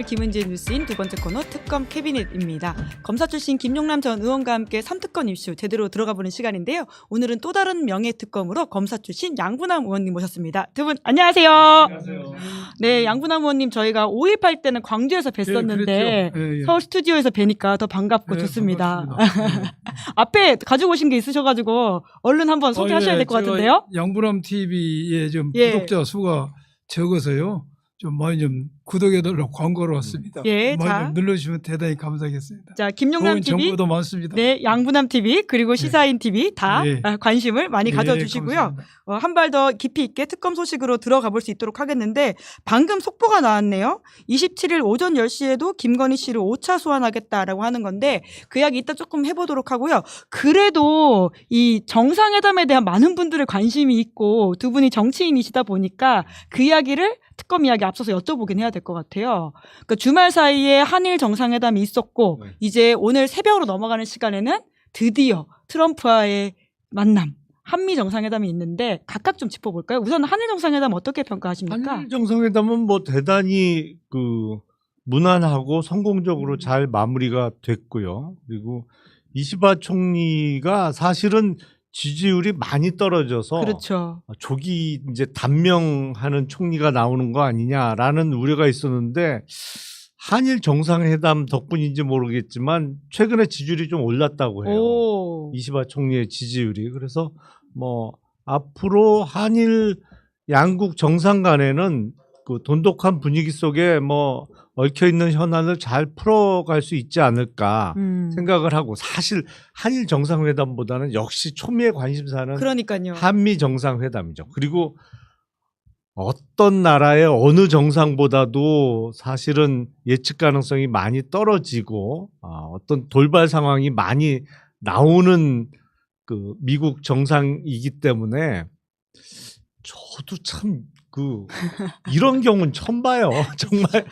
김은지의 뉴스인 두 번째 코너 특검 캐비닛입니다. 검사 출신 김용남 전 의원과 함께 3특검 이슈 제대로 들어가보는 시간인데요. 오늘은 또 다른 명예특검으로 검사 출신 양부남 의원님 모셨습니다. 두 분 안녕하세요. 안녕하세요. 네, 양부남 의원님 저희가 5.18 때는 광주에서 뵀었는데 예. 서울 스튜디오에서 뵈니까 더 반갑고 좋습니다. 앞에 가지고 오신 게 있으셔가지고 얼른 한번 소개하셔야 될 것 같은데요. 양부남 TV에 좀 예. 구독자 수가 적어서요. 좀 많이 좀 구독해달라고 광고로 왔습니다. 예, 많이 자. 좀 눌러주시면 대단히 감사하겠습니다. 자, 김용남 좋은 TV, 정보도 많습니다. 네, 양부남 TV 그리고 시사인 TV 다 예. 관심을 많이 예, 가져주시고요. 감사합니다. 한 발 더 깊이 있게 특검 소식으로 들어가 볼 수 있도록 하겠는데 방금 속보가 나왔네요. 27일 오전 10시에도 김건희 씨를 5차 소환하겠다라고 하는 건데 그 이야기 이따 조금 해보도록 하고요. 그래도 이 정상회담에 대한 많은 분들의 관심이 있고 두 분이 정치인이시다 보니까 그 이야기를 특검 이야기 앞서서 여쭤보긴 해야 될 것 같아요. 그러니까 주말 사이에 한일 정상회담이 있었고 네. 이제 오늘 새벽으로 넘어가는 시간에는 드디어 트럼프와의 만남 한미 정상회담이 있는데 각각 좀 짚어볼까요? 우선 한일 정상회담 어떻게 평가하십니까? 한일 정상회담은 뭐 대단히 그 무난하고 성공적으로 잘 마무리가 됐고요. 그리고 이시바 총리가 사실은 지지율이 많이 떨어져서 그렇죠. 조기 이제 단명하는 총리가 나오는 거 아니냐라는 우려가 있었는데 한일 정상회담 덕분인지 모르겠지만 최근에 지지율이 좀 올랐다고 해요. 오. 이시바 총리의 지지율이. 그래서 뭐 앞으로 한일 양국 정상 간에는 그 돈독한 분위기 속에 뭐 얽혀 있는 현안을 잘 풀어갈 수 있지 않을까 생각을 하고, 사실 한일 정상회담보다는 역시 초미의 관심사는 그러니까요. 한미 정상회담이죠. 그리고 어떤 나라의 어느 정상보다도 사실은 예측 가능성이 많이 떨어지고 어떤 돌발 상황이 많이 나오는 그 미국 정상이기 때문에 저도 참 이런 경우는 처음 봐요. 정말.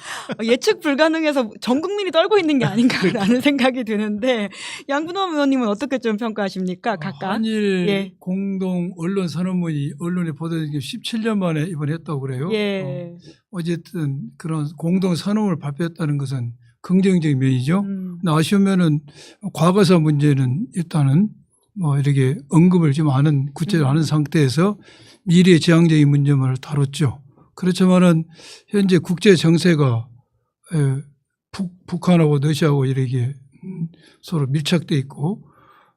예측 불가능해서 전 국민이 떨고 있는 게 아닌가라는 생각이 드는데 양분호 의원님은 어떻게 좀 평가하십니까? 각각. 한일 예. 공동 언론 선언문이 언론에 보도된 게 17년 만에 이번에 했다고 그래요. 예. 어쨌든 그런 공동 선언을 발표했다는 것은 긍정적인 면이죠. 근데 아쉬운 면은 과거사 문제는 일단은 뭐 이렇게 언급을 좀 하는 구체적으로 하는 상태에서 미래 지향적인 문제만을 다뤘죠. 그렇지만은 현재 국제 정세가 북한하고 러시아하고 이렇게 서로 밀착돼 있고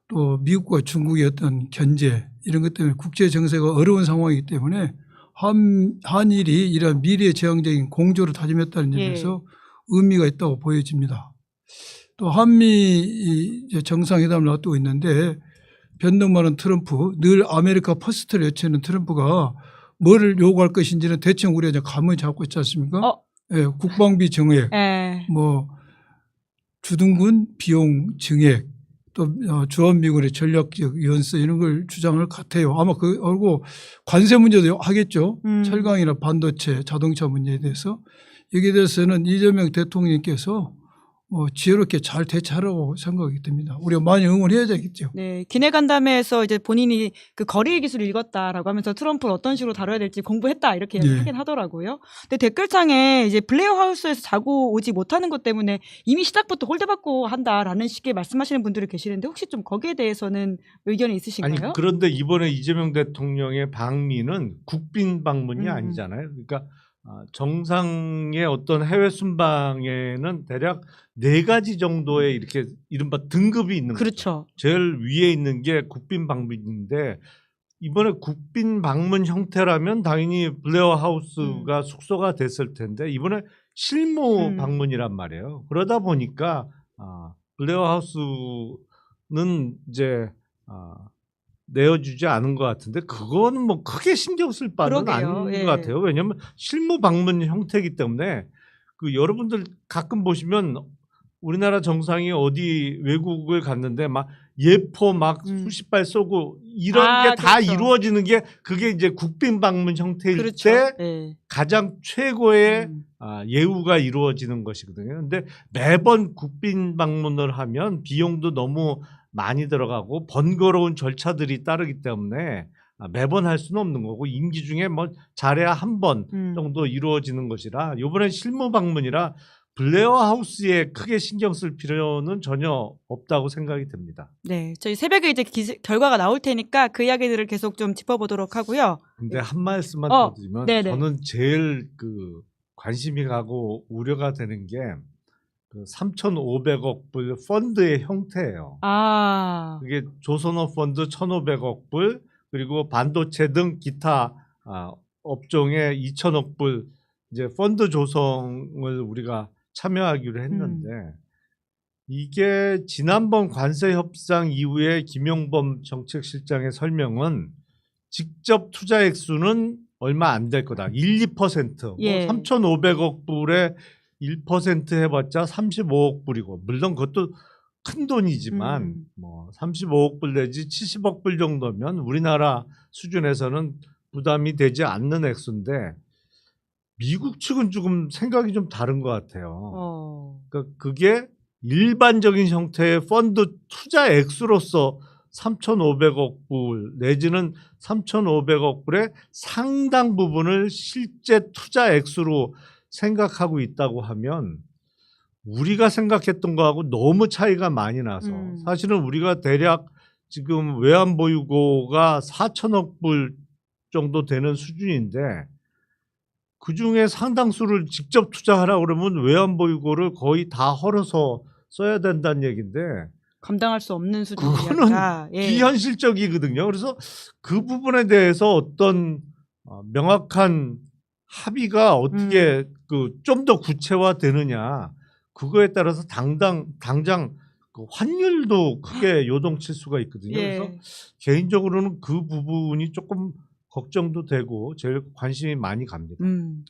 또 미국과 중국의 어떤 견제 이런 것 때문에 국제 정세가 어려운 상황이기 때문에 한일이 이런 미래 지향적인 공조를 다짐했다는 점에서 의미가 있다고 보여집니다. 또 한미 정상회담을 앞두고 있는데 변동 많은 트럼프, 늘 아메리카 퍼스트를 외치는 트럼프가 뭐를 요구할 것인지는 대충 우리가 이제 감을 잡고 있지 않습니까? 예, 국방비 정액, 뭐 주둔군 비용 증액, 또 주한미군의 전략적 연서 이런 걸 주장할 것 같아요. 아마 그리고 관세 문제도 하겠죠. 철강이나 반도체, 자동차 문제에 대해서 여기에 대해서는 이재명 대통령께서 지혜롭게 잘 대처하라고 생각이 듭니다. 우리가 많이 응원해야겠죠. 네, 기내간담회에서 이제 본인이 그 거리 기술을 읽었다라고 하면서 트럼프를 어떤 식으로 다뤄야 될지 공부했다 이렇게 하긴 하더라고요. 근데 댓글창에 이제 블레어 하우스에서 자고 오지 못하는 것 때문에 이미 시작부터 홀대받고 한다라는 식의 말씀하시는 분들이 계시는데 혹시 좀 거기에 대해서는 의견이 있으신가요? 아니, 그런데 이번에 이재명 대통령의 방미는 국빈 방문이 아니잖아요. 그러니까 정상의 어떤 해외 순방에는 대략 4가지 정도의 이렇게 이른바 등급이 있는 거죠. 그렇죠. 제일 위에 있는 게 국빈 방문인데 이번에 국빈 방문 형태라면 당연히 블레어 하우스가 숙소가 됐을 텐데 이번에 실무 방문이란 말이에요. 그러다 보니까 블레어 하우스는 이제 내어주지 않은 것 같은데 그거는 뭐 크게 신경 쓸 바는 아닌 것 같아요. 왜냐하면 실무 방문 형태이기 때문에 여러분들 가끔 보시면 우리나라 정상이 어디 외국을 갔는데 막 예포 막 수십 발 쏘고 이런 게 다 그렇죠. 이루어지는 게 그게 이제 국빈 방문 형태일 그렇죠. 때 가장 최고의 예우가 이루어지는 것이거든요. 근데 매번 국빈 방문을 하면 비용도 너무 많이 들어가고 번거로운 절차들이 따르기 때문에 매번 할 수는 없는 거고 임기 중에 뭐 잘해야 한 번 정도 이루어지는 것이라 이번에 실무 방문이라 블레어 하우스에 크게 신경 쓸 필요는 전혀 없다고 생각이 듭니다. 네, 저희 새벽에 이제 결과가 나올 테니까 그 이야기들을 계속 좀 짚어보도록 하고요. 근데 한 말씀만 어, 더 드리면 네네. 저는 제일 그 관심이 가고 우려가 되는 게 그 3,500억 불 펀드의 형태예요. 아, 그게 조선업 펀드 1,500억 불 그리고 반도체 등 기타 업종에 2,000억 불 이제 펀드 조성을 우리가 참여하기로 했는데 이게 지난번 관세 협상 이후에 김용범 정책실장의 설명은 직접 투자 액수는 얼마 안 될 거다. 1~2%. 예. 3,500억 불에 1% 해봤자 35억 불이고 물론 그것도 큰 돈이지만 뭐 35억 불 내지 70억 불 정도면 우리나라 수준에서는 부담이 되지 않는 액수인데 미국 측은 조금 생각이 좀 다른 것 같아요. 그러니까 그게 일반적인 형태의 펀드 투자 액수로서 3,500억 불 내지는 3,500억 불의 상당 부분을 실제 투자 액수로 생각하고 있다고 하면 우리가 생각했던 거하고 너무 차이가 많이 나서 사실은 우리가 대략 지금 외환보유고가 4천억 불 정도 되는 수준인데 그중에 상당수를 직접 투자하라고 그러면 외환보유고를 거의 다 헐어서 써야 된다는 얘기인데 감당할 수 없는 그거는 수준이다. 예. 비현실적이거든요. 그래서 그 부분에 대해서 어떤 명확한 합의가 어떻게 그 좀 더 구체화되느냐 그거에 따라서 당장 그 환율도 크게 요동칠 수가 있거든요. 예. 그래서 개인적으로는 그 부분이 조금 걱정도 되고 제일 관심이 많이 갑니다.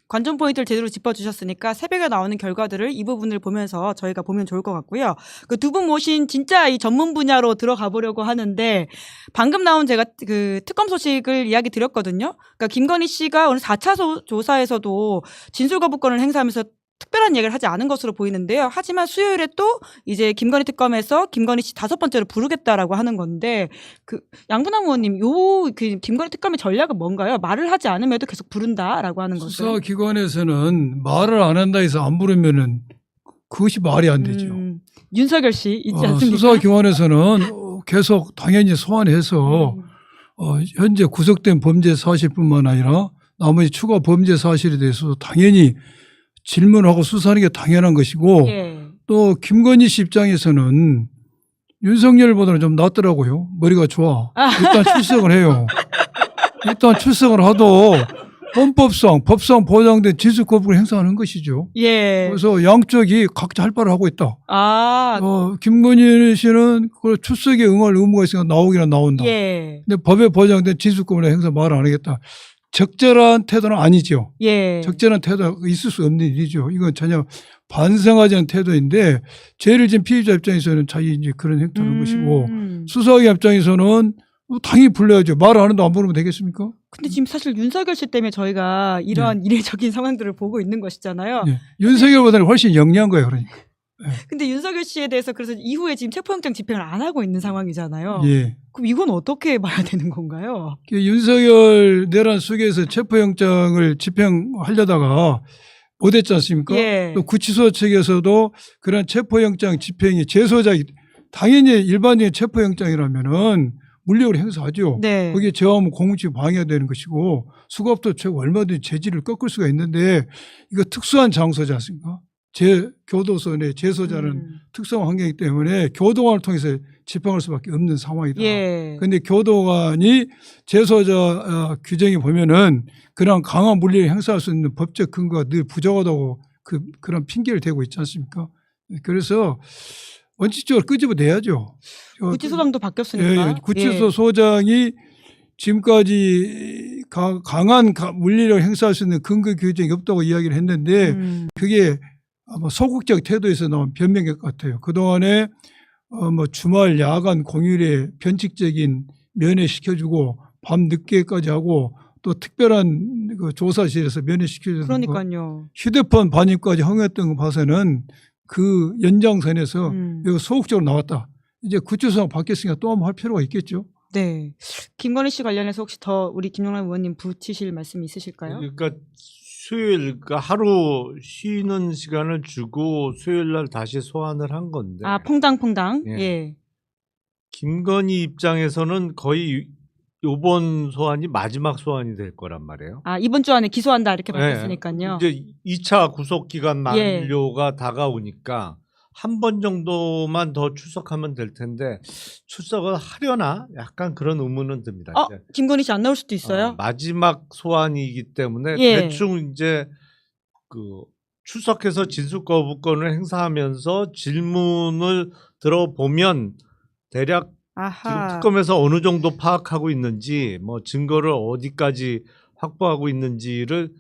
관전 포인트를 제대로 짚어주셨으니까 새벽에 나오는 결과들을 이 부분을 보면서 저희가 보면 좋을 것 같고요. 그 두 분 모신 진짜 이 전문 분야로 들어가 보려고 하는데 방금 나온 제가 그 특검 소식을 이야기 드렸거든요. 그러니까 김건희 씨가 오늘 4차 조사에서도 진술 거부권을 행사하면서 특별한 얘기를 하지 않은 것으로 보이는데요. 하지만 수요일에 또 이제 김건희 특검에서 김건희 씨 5번째로 부르겠다라고 하는 건데 그 양분남 의원님 그 김건희 특검의 전략은 뭔가요? 말을 하지 않음에도 계속 부른다라고 하는 거죠. 수사기관에서는 말을 안 한다 해서 안 부르면은 그것이 말이 안 되죠. 윤석열 씨 있지 않습니까? 수사기관에서는 계속 당연히 소환해서 현재 구속된 범죄 사실뿐만 아니라 나머지 추가 범죄 사실에 대해서 당연히 질문하고 수사하는 게 당연한 것이고 예. 또 김건희 씨 입장에서는 윤석열보다는 좀 낫더라고요. 머리가 좋아. 일단 출석을 해요. 일단 출석을 하도 헌법상 법상 보장된 진술 거부를 행사하는 것이죠. 예. 그래서 양쪽이 각자 할 바를 하고 있다. 김건희 씨는 그 출석에 응할 의무가 있으니까 나오기나 나온다. 예. 근데 법에 보장된 진술 거부를 행사 말 안 하겠다. 적절한 태도는 아니죠. 예. 적절한 태도가 있을 수 없는 일이죠. 이건 전혀 반성하지 않은 태도인데 죄를 진 피의자 입장에서는 자기 이제 그런 행동을 하는 것이고 수사기관 입장에서는 당연히 불러야죠. 말을 안 해도 안 부르면 되겠습니까? 근데 지금 사실 윤석열 씨 때문에 저희가 이런 이례적인 상황들을 보고 있는 것이잖아요. 네. 윤석열보다는 훨씬 영리한 거예요. 그러니까. 근데 윤석열 씨에 대해서 그래서 이후에 지금 체포영장 집행을 안 하고 있는 상황이잖아요. 예. 그럼 이건 어떻게 봐야 되는 건가요? 윤석열 내란 속에서 체포영장을 집행하려다가 못했지 않습니까? 예. 또 구치소 측에서도 그런 체포영장 집행이 재소자이 당연히 일반적인 체포영장이라면은 물력을 행사하죠. 네. 거기에 저항하면 공무집행 방해가 되는 것이고 수갑도 최고 얼마든지 재질을 꺾을 수가 있는데 이거 특수한 장소지 않습니까? 교도소 내 재소자는 특수한 환경이기 때문에 교도관을 통해서 집행할 수밖에 없는 상황이다. 그런데 교도관이 재소자 규정에 보면은 그런 강한 물리를 행사할 수 있는 법적 근거가 늘 부족하다고 그런 핑계를 대고 있지 않습니까? 그래서 원칙적으로 끄집어내야죠. 구치소장도 바뀌었으니까. 예, 구치소 소장이 지금까지 강한 물리력을 행사할 수 있는 근거 규정이 없다고 이야기를 했는데 그게 아마 소극적 태도에서 나온 변명일 것 같아요. 그동안에 뭐 주말, 야간, 공휴일에 변칙적인 면회시켜주고 밤 늦게까지 하고 또 특별한 그 조사실에서 면회시켜주는 그러니까요. 휴대폰 반입까지 허용했던 거 봐서는 그 연장선에서 매우 소극적으로 나왔다. 이제 구치소장 바뀌었으니까 또 한번 할 필요가 있겠죠. 네. 김건희 씨 관련해서 혹시 더 우리 김용남 의원님 붙이실 말씀이 있으실까요? 그러니까 수요일 그러니까 하루 쉬는 시간을 주고 수요일 날 다시 소환을 한 건데 아, 퐁당퐁당. 예. 예. 김건희 입장에서는 거의 요번 소환이 마지막 소환이 될 거란 말이에요. 아, 이번 주 안에 기소한다 이렇게 예. 밝혔으니까요. 이제 2차 구속 기간 예. 만료가 다가오니까 한 번 정도만 더 출석하면 될 텐데 출석을 하려나 약간 그런 의문은 듭니다. 이제. 김건희 씨 안 나올 수도 있어요? 마지막 소환이기 때문에 예. 대충 이제 그 출석해서 진술 거부권을 행사하면서 질문을 들어보면 대략 지금 아하. 특검에서 어느 정도 파악하고 있는지 뭐 증거를 어디까지 확보하고 있는지를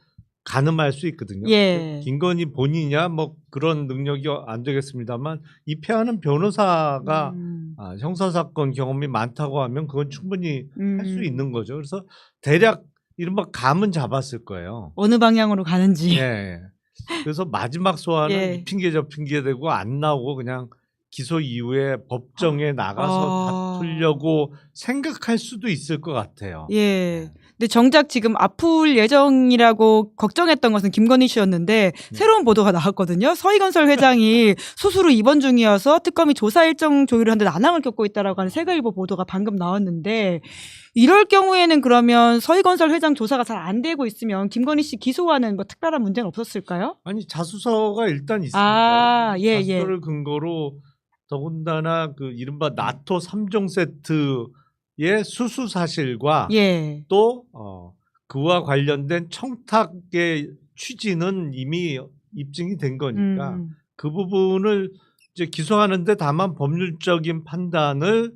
가늠할 수 있거든요. 예. 김건희 본인이냐 뭐 그런 능력이 안 되겠습니다만 입회하는 변호사가 형사사건 경험이 많다고 하면 그건 충분히 할 수 있는 거죠. 그래서 대략 이른바 감은 잡았을 거예요. 어느 방향으로 가는지. 예. 그래서 마지막 소환은 예. 이 핑계 저 핑계 대고 안 나오고 그냥 기소 이후에 법정에 나가서 다투려고 생각할 수도 있을 것 같아요. 예. 근데 정작 지금 아플 예정이라고 걱정했던 것은 김건희 씨였는데 새로운 보도가 나왔거든요. 서희건설 회장이 수술 후 입원 중이어서 특검이 조사 일정 조율을 하는데 난항을 겪고 있다라고 하는 세계일보 보도가 방금 나왔는데 이럴 경우에는 그러면 서희건설 회장 조사가 잘 안 되고 있으면 김건희 씨 기소와는 뭐 특별한 문제는 없었을까요? 아니 자수서가 일단 있습니다. 아, 예, 예. 자수서를 근거로 더군다나 그 이른바 나토 3종 세트의 수수 사실과 예. 또 그와 관련된 청탁의 취지는 이미 입증이 된 거니까 그 부분을 이제 기소하는데 다만 법률적인 판단을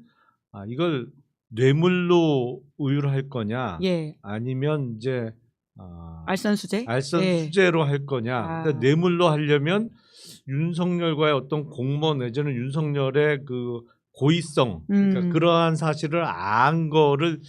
이걸 뇌물로 의율할 거냐 예. 아니면 이제 알선수재? 알선 예. 수재로 할 거냐. 근데 뇌물로 하려면 윤석열과의 어떤 공모 내지는 윤석열의 그 고의성, 그러니까 그러한 사실을 안 거를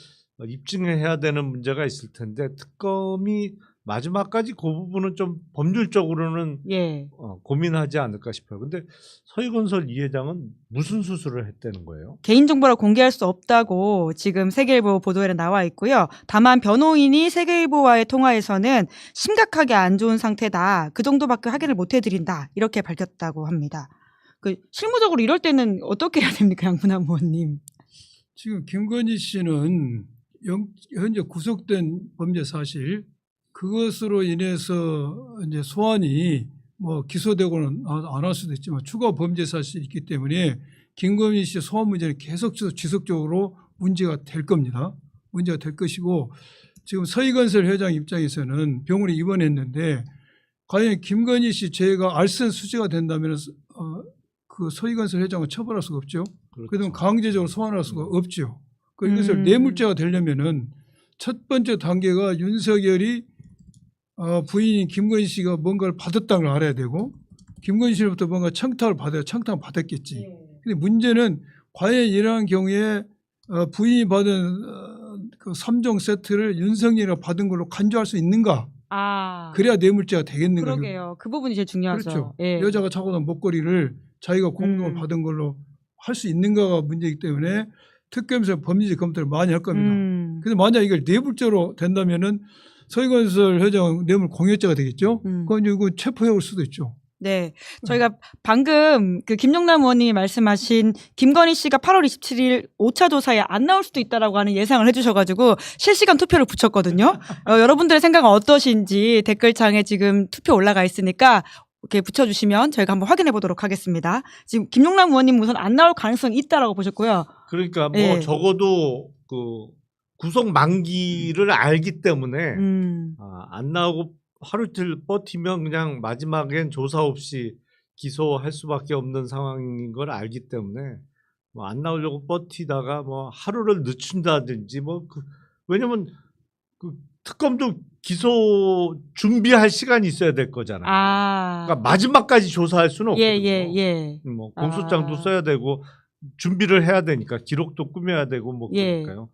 입증해야 되는 문제가 있을 텐데 특검이 마지막까지 그 부분은 좀 법률적으로는 예. 고민하지 않을까 싶어요. 근데 서희건설 이 회장은 무슨 수술을 했다는 거예요? 개인정보를 공개할 수 없다고 지금 세계일보 보도에는 나와 있고요. 다만 변호인이 세계일보와의 통화에서는 심각하게 안 좋은 상태다. 그 정도밖에 확인을 못 해드린다. 이렇게 밝혔다고 합니다. 그 실무적으로 이럴 때는 어떻게 해야 됩니까, 양분한 의원님? 지금 김건희 씨는 현재 구속된 범죄 사실 그것으로 인해서 이제 소환이 뭐 기소되고는 안 할 수도 있지만 추가 범죄 사실이 있기 때문에 김건희 씨 소환 문제는 계속 지속적으로 문제가 될 겁니다. 문제가 될 것이고 지금 서희건설 회장 입장에서는 병원에 입원했는데 과연 김건희 씨 죄가 알선 수재가 된다면 그 서희건설 회장을 처벌할 수가 없죠. 그렇죠. 그러면 강제적으로 소환할 수가 없죠. 이것을 뇌물죄가 되려면은 첫 번째 단계가 윤석열이 부인인 김건희 씨가 뭔가를 받았다는 걸 알아야 되고 김건희 씨로부터 뭔가 청탁을 받아야 청탁을 받았겠지. 근데 문제는 과연 이러한 경우에 부인이 받은 그 3종 세트를 윤석열이가 받은 걸로 간주할 수 있는가? 그래야 뇌물죄가 되겠는가? 그러게요. 그 부분이 제일 중요하죠. 그렇죠. 예. 여자가 차고 난 목걸이를 자기가 공동을 받은 걸로 할 수 있는가가 문제이기 때문에 특검에서 범죄적 검토를 많이 할 겁니다. 그런데 만약 이걸 뇌물죄로 된다면은 서희건설 회장 뇌물 공여죄가 되겠죠. 그건 이거 체포해 올 수도 있죠. 네. 저희가 방금 그 김용남 의원님이 말씀하신 김건희 씨가 8월 27일 5차 조사에 안 나올 수도 있다라고 하는 예상을 해주셔가지고 실시간 투표를 붙였거든요. 여러분들의 생각은 어떠신지 댓글창에 지금 투표 올라가 있으니까 이렇게 붙여주시면 저희가 한번 확인해 보도록 하겠습니다. 지금 김용남 의원님 우선 안 나올 가능성이 있다라고 보셨고요. 그러니까 뭐 예. 적어도 그 구속 만기를 알기 때문에 안 나오고 하루 이틀 버티면 그냥 마지막엔 조사 없이 기소할 수밖에 없는 상황인 걸 알기 때문에 뭐 안 나오려고 버티다가 뭐 하루를 늦춘다든지 뭐 왜냐면 그 특검도 기소 준비할 시간이 있어야 될 거잖아요. 그러니까 마지막까지 조사할 수는 없거든요. 예. 뭐 공소장도 써야 되고 준비를 해야 되니까 기록도 꾸며야 되고 뭐 그러니까요.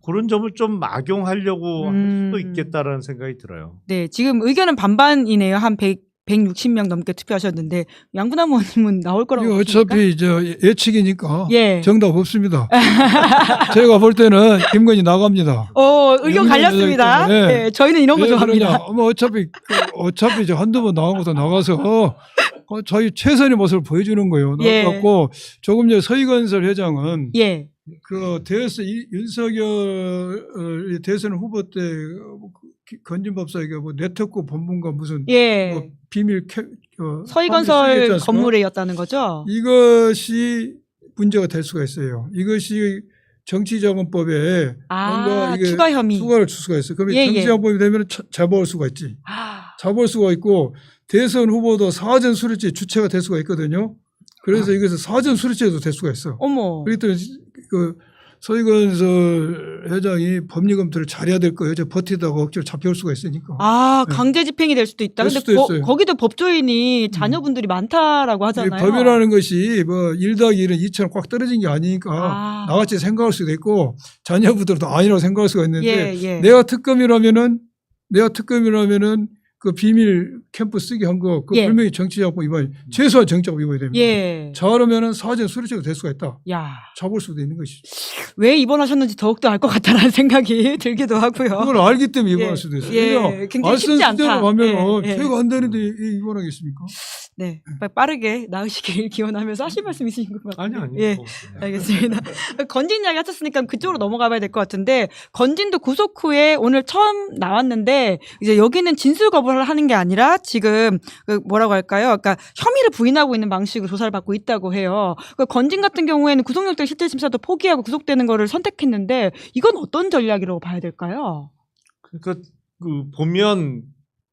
그런 점을 좀 악용하려고 할 수도 있겠다라는 생각이 들어요. 네, 지금 의견은 반반이네요. 한 160명 넘게 투표하셨는데 양분한 의원님은 나올 거라고 이거 보십니까? 어차피 예측이니까 예. 정답 없습니다. 제가 볼 때는 김건희 나갑니다. 의견 양분한 갈렸습니다. 의원이기 때문에. 예, 저희는 이런 거 왜 좋아합니다. 그러냐. 뭐 어차피 이제 한두 번 나간 것도 나가서 저희 최선의 모습을 보여주는 거예요. 예. 나갔고 조금 전에 서희건설 회장은 예. 그 윤석열 대선 후보 때 건진법사에게 뭐 네트워크 본부인가 무슨 예. 뭐 비밀 서희건설 건물이었다는 거죠? 이것이 문제가 될 수가 있어요. 이것이 정치자금법에 뭔가 이게 추가 혐의. 추가를 줄 수가 있어요. 그러면 예, 정치자금법이 되면 잡아올 수가 있지. 잡아올 수가 있고 대선 후보도 사전 수리죄 주체가 될 수가 있거든요. 그래서 이것은 사전 수리죄도 될 수가 있어. 어머. 그렇기 때문에 그 서희건설 회장이 법리 검토를 잘해야 될 거예요. 버티다가 억지로 잡혀올 수가 있으니까. 네. 강제 집행이 될 수도 있다. 될 근데 수도 있어요. 거기도 법조인이 자녀분들이 많다라고 이 하잖아요. 법이라는 것이 뭐 1+1은 2처럼 꽉 떨어진 게 아니니까 나같이 생각할 수도 있고 자녀분들도 아니라고 생각할 수가 있는데 예. 내가 특검이라면은 그 비밀 캠프 쓰게 한 거, 그 예. 분명히 정치자금 위반, 최소한 정치자금 위반이 됩니다. 예. 잘하면은 사전 수리죄가 될 수가 있다. 야. 잡을 수도 있는 것이죠. 왜 입원하셨는지 더욱더 알 것 같다라는 생각이 들기도 하고요. 그걸 알기 때문에 입원할 수도 있어요. 예. 굉장히 쉽지 않다. 하면 예. 죄가 안 되는데 입원하겠습니까? 네. 빠르게 나으시길 기원하면서 하실 말씀 있으신 것 같아요. 아니. 예. 알겠습니다. 건진 이야기 하셨으니까 그쪽으로 넘어가 봐야 될 것 같은데 건진도 구속 후에 오늘 처음 나왔는데 이제 여기는 진술 거부를 하는 게 아니라 지금 그 뭐라고 할까요? 그러니까 혐의를 부인하고 있는 방식으로 조사를 받고 있다고 해요. 그 건진 같은 경우에는 구속영장 실질 심사도 포기하고 구속되는 거를 선택했는데 이건 어떤 전략이라고 봐야 될까요? 그러니까 그 보면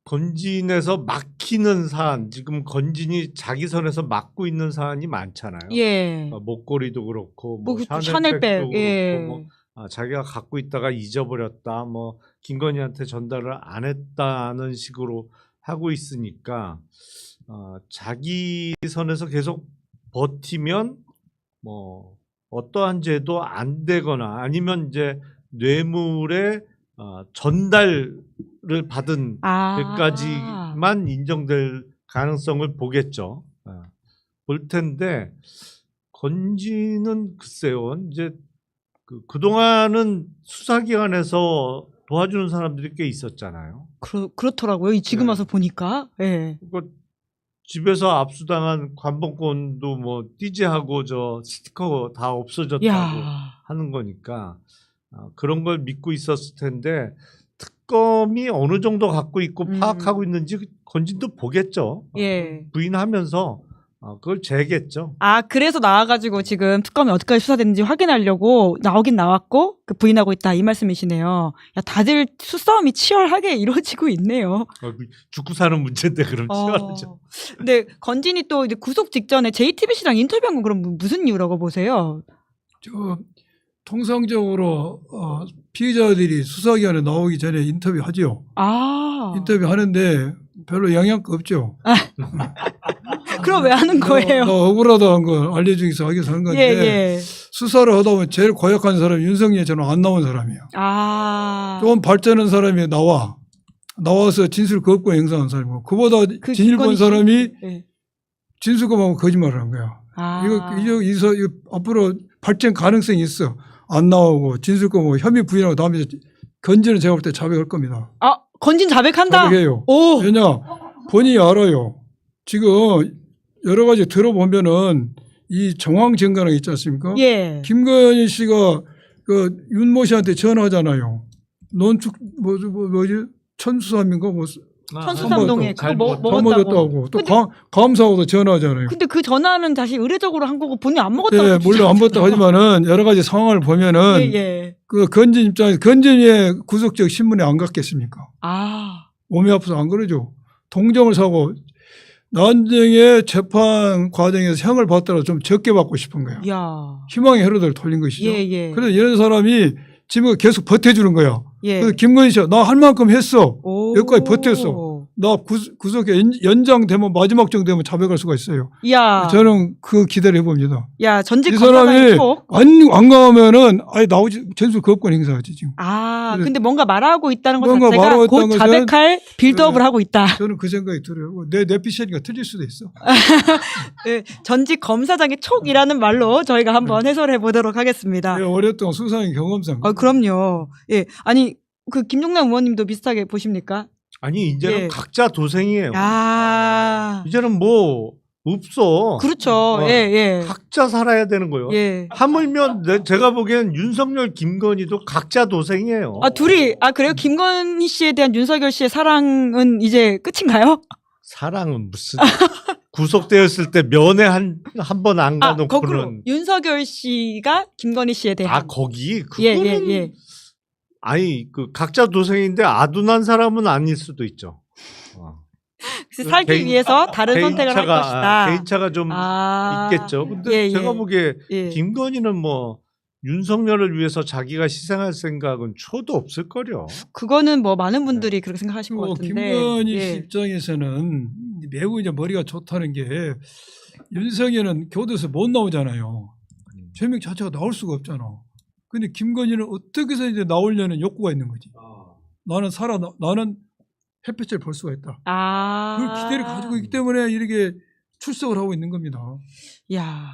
건진에서 막히는 사안, 지금 건진이 자기 선에서 막고 있는 사안이 많잖아요. 예. 목걸이도 그렇고 뭐 샤넬백도 샤넬백. 그렇고 예. 뭐 자기가 갖고 있다가 잊어버렸다, 뭐 김건희한테 전달을 안 했다는 식으로 하고 있으니까 자기 선에서 계속 버티면 뭐 어떠한 죄도 안 되거나 아니면 이제 뇌물의 전달을 받은 데까지만 인정될 가능성을 보겠죠. 볼 텐데 건진은 글쎄요. 이제 그동안은 수사기관에서 도와주는 사람들이 꽤 있었잖아요. 그렇더라고요. 지금 와서 보니까. 예. 집에서 압수당한 관봉권도 뭐 띠지하고 저 스티커 다 없어졌다고 하는 거니까 그런 걸 믿고 있었을 텐데 특검이 어느 정도 갖고 있고 파악하고 있는지 건진도 보겠죠. 예. 부인하면서 그걸 재겠죠. 그래서 나와가지고 지금 특검이 어디까지 수사됐는지 확인하려고 나오긴 나왔고 부인하고 있다 이 말씀이시네요. 야, 다들 수싸움이 치열하게 이루어지고 있네요. 죽고 사는 문제인데 그럼 치열하죠. 근데 건진이 또 이제 구속 직전에 JTBC랑 인터뷰한 건 그럼 무슨 이유라고 보세요? 통상적으로 피의자들이 수사기관에 나오기 전에 인터뷰하죠. 인터뷰 하는데 별로 영향가 없죠. 그럼 왜 하는 거예요? 나 억울하다는 걸 알려주기 위해서 하기 위해서 하는 건데 수사를 하다 보면 제일 고약한 사람이 윤석열처럼 안 나온 사람이에요. 좀 발전한 사람이 나와서 진술 거부권 행사한 사람이고 그보다 진실 본 사람이 진술 거부하고 거짓말을 한 거야. 이거 앞으로 발전 가능성이 있어. 안 나오고 진술 거부하고 혐의 부인하고 다음에 건진은 제가 볼 때 자백할 겁니다. 건진 자백한다? 자백해요. 왜냐 본인이 알아요. 지금 여러 가지 들어보면은 이 정황 증거가 있지 않습니까? 예. 김건희 씨가 그 윤모 씨한테 전화하잖아요. 뭐지? 천수삼인가 뭐 천수삼동에 그거 먹었다고. 하고 또 감사하고도 전화하잖아요. 근데 그 전화는 다시 의례적으로 한 거고 본인이 안 먹었다고. 네, 물론 안 먹었다고 하지만은 여러 가지 상황을 보면은 그 건진 입장에서 건진의 구속적 신문에 안 갔겠습니까? 몸이 아파서 안 그러죠. 동정을 사고 나중에 재판 과정에서 형을 받더라도 좀 적게 받고 싶은 거야. 희망의 회로들을 돌린 것이죠. 그래서 이런 사람이 지금 계속 버텨주는 거야. 그래서 김건희 씨가 나 할 만큼 했어. 여기까지 버텼어. 나 구속 연장되면 마지막 정도 되면 자백할 수가 있어요. 야, 저는 그 기대를 해봅니다. 야 전직 이 검사장의 사람이 촉. 안 가면은 아예 나오지 전술 거부권 행사하지 지금. 아, 그래. 근데 뭔가 말하고 있다는 것 뭔가 자체가 말하고 곧 있다는 자백할 빌드업을 하고 있다. 저는 그 생각이 들어요. 내 뇌피셜이가 틀릴 수도 있어. 네, 전직 검사장의 촉이라는 말로 저희가 한번 해설해 보도록 하겠습니다. 내가 오랫동안 수사의 경험상. 그럼요. 예, 아니 그 김용남 의원님도 비슷하게 보십니까? 아니 이제는 예. 각자 도생이에요. 아, 이제는 뭐 없어. 그렇죠. 예, 각자 살아야 되는 거예요. 예. 하물며 제가 보기엔 윤석열, 김건희도 각자 도생이에요. 아 둘이 그래요? 김건희 씨에 대한 윤석열 씨의 사랑은 이제 끝인가요? 사랑은 무슨 구속되었을 때 면회 한 번 안 거꾸로 가놓고는 윤석열 씨가 김건희 씨에 대한 거기 예, 그거는 예. 아니 그 각자 도생인데 아둔한 사람은 아닐 수도 있죠. 그래서 살기 위해서 다른 선택을 할 것이다. 개인차가 좀 있겠죠. 근데 예, 제가 예. 보기에 예. 김건희는 뭐 윤석열을 위해서 자기가 희생할 생각은 초도 없을 거려. 그거는 뭐 많은 분들이 그렇게 생각하신 것 같은데. 김건희 씨 예. 입장에서는 매우 이제 머리가 좋다는 게 윤석열은 교도소 못 나오잖아요. 죄명 자체가 나올 수가 없잖아. 근데 김건희는 어떻게 해서 이제 나오려는 욕구가 있는 거지. 나는 햇볕을 볼 수가 있다. 그 기대를 가지고 있기 때문에 이렇게 출석을 하고 있는 겁니다. 야,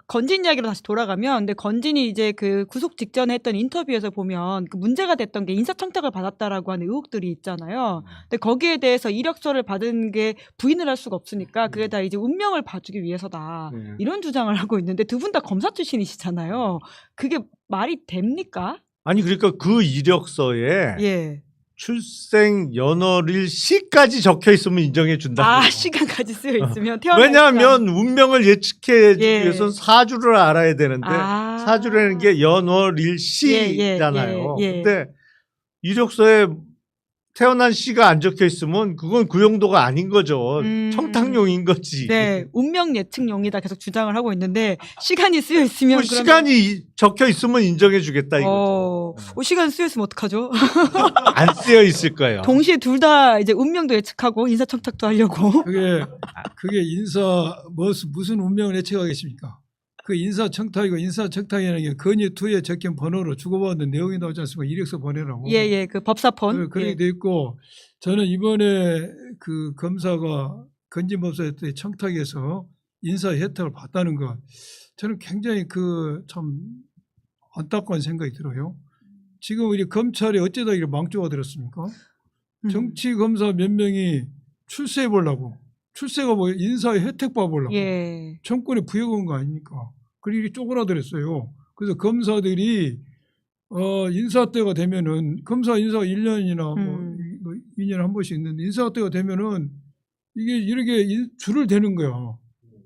건진 이야기로 다시 돌아가면, 근데 건진이 이제 그 구속 직전에 했던 인터뷰에서 보면 그 문제가 됐던 게 인사청탁을 받았다라고 하는 의혹들이 있잖아요. 근데 거기에 대해서 이력서를 받은 게 부인을 할 수가 없으니까 그게 다 이제 운명을 봐주기 위해서다. 이런 주장을 하고 있는데 두 분 다 검사 출신이시잖아요. 그게 말이 됩니까? 아니 그러니까 그 이력서에 예. 출생 연월일 시까지 적혀 있으면 인정해 준다. 시간까지 쓰여 있으면 태어난 왜냐하면 운명을 예측해 주기 예. 위해서는 사주를 알아야 되는데 시간. 사주라는 게 연월일 시잖아요. 예, 예, 예. 근데 이력서에 태어난 시가 안 적혀 있으면 그건 그 용도가 아닌 거죠. 청탁용인 거지. 네, 운명 예측용이다 계속 주장을 하고 있는데 시간이 쓰여 있으면 그 시간이 적혀 있으면 인정해 주겠다 이거죠. 시간 쓰여 있으면 어떡하죠? 안 쓰여 있을 거예요. 동시에 둘 다 이제 운명도 예측하고 인사청탁도 하려고. 그게 무슨 운명을 예측하겠습니까? 그 인사청탁이고 인사청탁이라는 게 건의2에 적힌 번호로 주고받는 내용이 나오지 않습니까? 이력서 보내라고. 예, 그 법사폰. 그렇게 돼 있고 저는 이번에 그 검사가 건진법사에 청탁해서 인사 혜택을 받다는 것 저는 굉장히 그 참 안타까운 생각이 들어요. 지금 우리 검찰이 어쩌다 이렇게 망조가 들었습니까? 정치 검사 몇 명이 출세해 보려고 출세가 뭐 인사의 혜택 받아보려고 예. 정권에 부여한 거 아닙니까? 그리고 이렇게 쪼그라들었어요. 그래서 검사들이 인사 때가 되면은 검사 인사가 1년이나 뭐 2년에 한 번씩 있는데 인사 때가 되면은 이게 이렇게 줄을 대는 거야.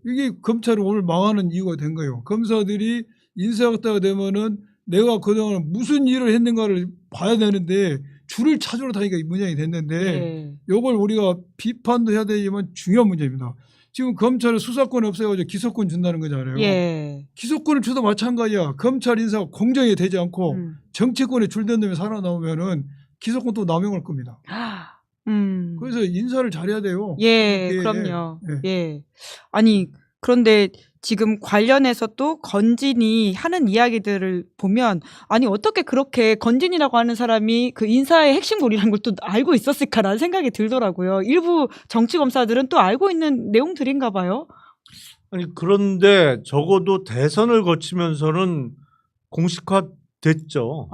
이게 검찰이 오늘 망하는 이유가 된 거예요. 검사들이 인사 때가 되면은 내가 그동안 무슨 일을 했는가를 봐야 되는데 줄을 찾으러 다니까 문제가 됐는데 이걸 우리가 비판도 해야 되지만 중요한 문제입니다. 지금 검찰은 수사권이 없어가지고 기소권 준다는 거잖아요. 예. 기소권을 줘도 마찬가지야. 검찰 인사가 공정이 되지 않고 정치권에 줄던 놈이 살아나오면은 기소권 또 남용할 겁니다. 그래서 인사를 잘해야 돼요. 예, 그럼요. 예. 아니 그런데 지금 관련해서 또 건진이 하는 이야기들을 보면 아니 어떻게 그렇게 건진이라고 하는 사람이 그 인사의 핵심고리라는 걸 또 알고 있었을까라는 생각이 들더라고요. 일부 정치검사들은 또 알고 있는 내용들인가 봐요. 아니 그런데 적어도 대선을 거치면서는 공식화됐죠.